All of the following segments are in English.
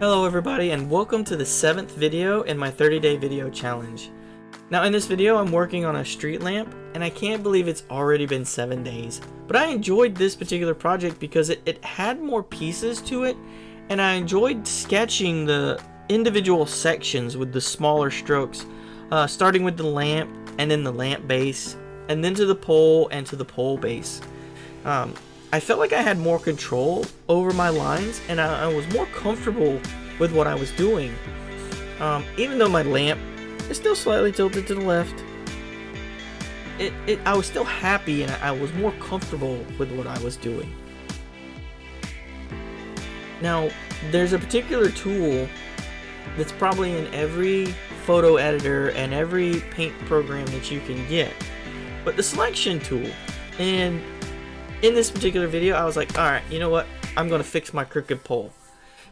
Hello everybody, and welcome to the 7th video in my 30-day video challenge. Now in this video I'm working on a street lamp, and I can't believe it's already been 7 days. But I enjoyed this particular project because it had more pieces to it, and I enjoyed sketching the individual sections with the smaller strokes, starting with the lamp, and then the lamp base, and then to the pole, and to the pole base. I felt like I had more control over my lines, and I was more comfortable with what I was doing. Even though my lamp is still slightly tilted to the left, I was still happy, and I was more comfortable with what I was doing. Now, there's a particular tool that's probably in every photo editor and every paint program that you can get, but the selection tool. And in this particular video, I was like, alright, you know what? I'm going to fix my crooked pole.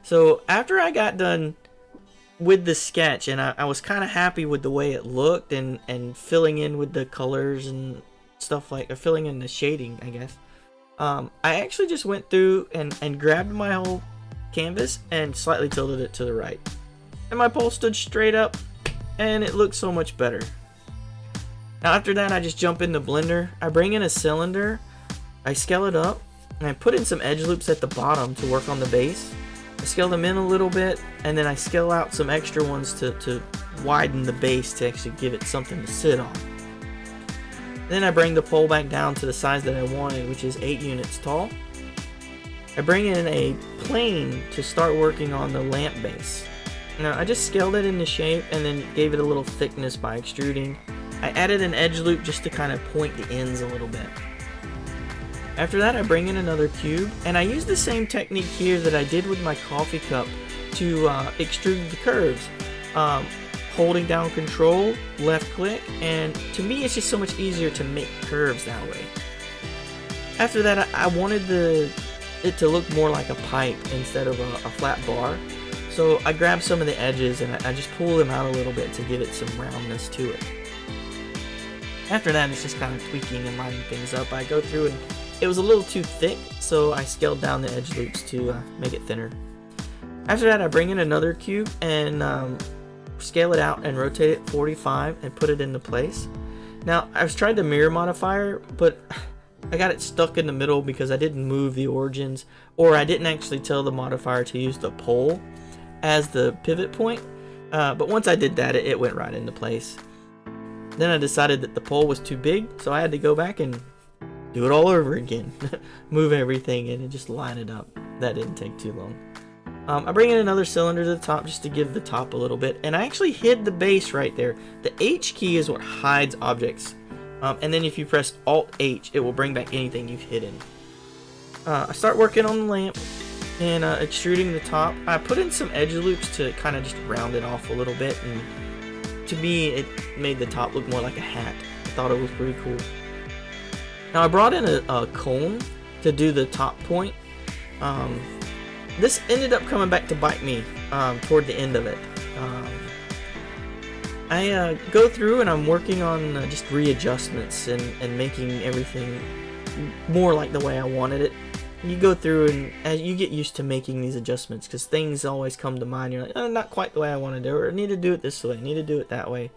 So after I got done with the sketch, and I was kind of happy with the way it looked, and filling in with the colors and stuff like, or filling in the shading, I guess. I actually just went through and grabbed my whole canvas and slightly tilted it to the right. And my pole stood straight up, and it looked so much better. Now after that, I just jump in the blender. I bring in a cylinder. I scale it up, and I put in some edge loops at the bottom to work on the base. I scale them in a little bit, and then I scale out some extra ones to widen the base to actually give it something to sit on. Then I bring the pole back down to the size that I wanted, which is 8 units tall. I bring in a plane to start working on the lamp base. Now I just scaled it into shape and then gave it a little thickness by extruding. I added an edge loop just to kind of point the ends a little bit. After that, I bring in another cube, and I use the same technique here that I did with my coffee cup to extrude the curves. Holding down Control, left click, and to me it's just so much easier to make curves that way. After that, I wanted it to look more like a pipe instead of a flat bar. So I grabbed some of the edges and I just pull them out a little bit to give it some roundness to it. After that, it's just kind of tweaking and lining things up. I go through, and it was a little too thick, so I scaled down the edge loops to make it thinner. After that, I bring in another cube and scale it out and rotate it 45 and put it into place. Now, I've tried the mirror modifier, but I got it stuck in the middle because I didn't move the origins, or I didn't actually tell the modifier to use the pole as the pivot point. But once I did that, it went right into place. Then I decided that the pole was too big, so I had to go back and do it all over again. Move everything in and just line it up. That didn't take too long. I bring in another cylinder to the top just to give the top a little bit, and I actually hid the base right there. The H key is what hides objects, and then if you press Alt H, it will bring back anything you've hidden. I start working on the lamp and extruding the top. I put in some edge loops to kind of just round it off a little bit, and to me it made the top look more like a hat. I thought it was pretty cool. Now I brought in a cone to do the top point. This ended up coming back to bite me toward the end of it. I go through and I'm working on just readjustments and making everything more like the way I wanted it. You go through and as you get used to making these adjustments, because things always come to mind. You're like, oh, not quite the way I want to do it, or I need to do it this way, I need to do it that way.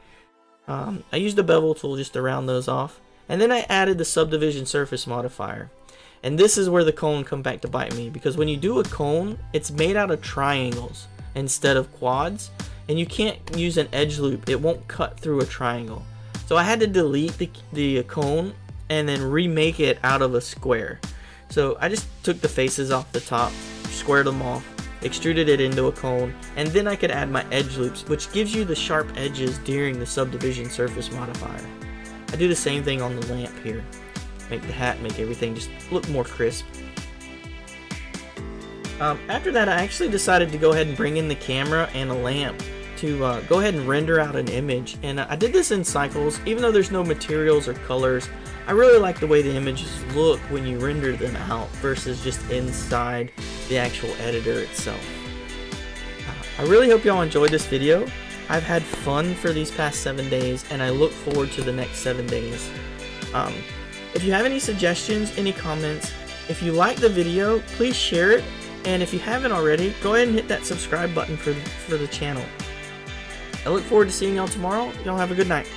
I used the bevel tool just to round those off. And then I added the subdivision surface modifier. And this is where the cone come back to bite me, because when you do a cone, it's made out of triangles instead of quads, and you can't use an edge loop. It won't cut through a triangle. So I had to delete the cone and then remake it out of a square. So I just took the faces off the top, squared them off, extruded it into a cone, and then I could add my edge loops, which gives you the sharp edges during the subdivision surface modifier. I do the same thing on the lamp here. Make the hat, make everything just look more crisp. After that, I actually decided to go ahead and bring in the camera and a lamp to go ahead and render out an image. And I did this in cycles. Even though there's no materials or colors, I really like the way the images look when you render them out versus just inside the actual editor itself. I really hope y'all enjoyed this video. I've had fun for these past 7 days, and I look forward to the next 7 days. If you have any suggestions, any comments, if you like the video, please share it And if you haven't already, go ahead and hit that subscribe button for the channel. I look forward to seeing y'all tomorrow. Y'all have a good night.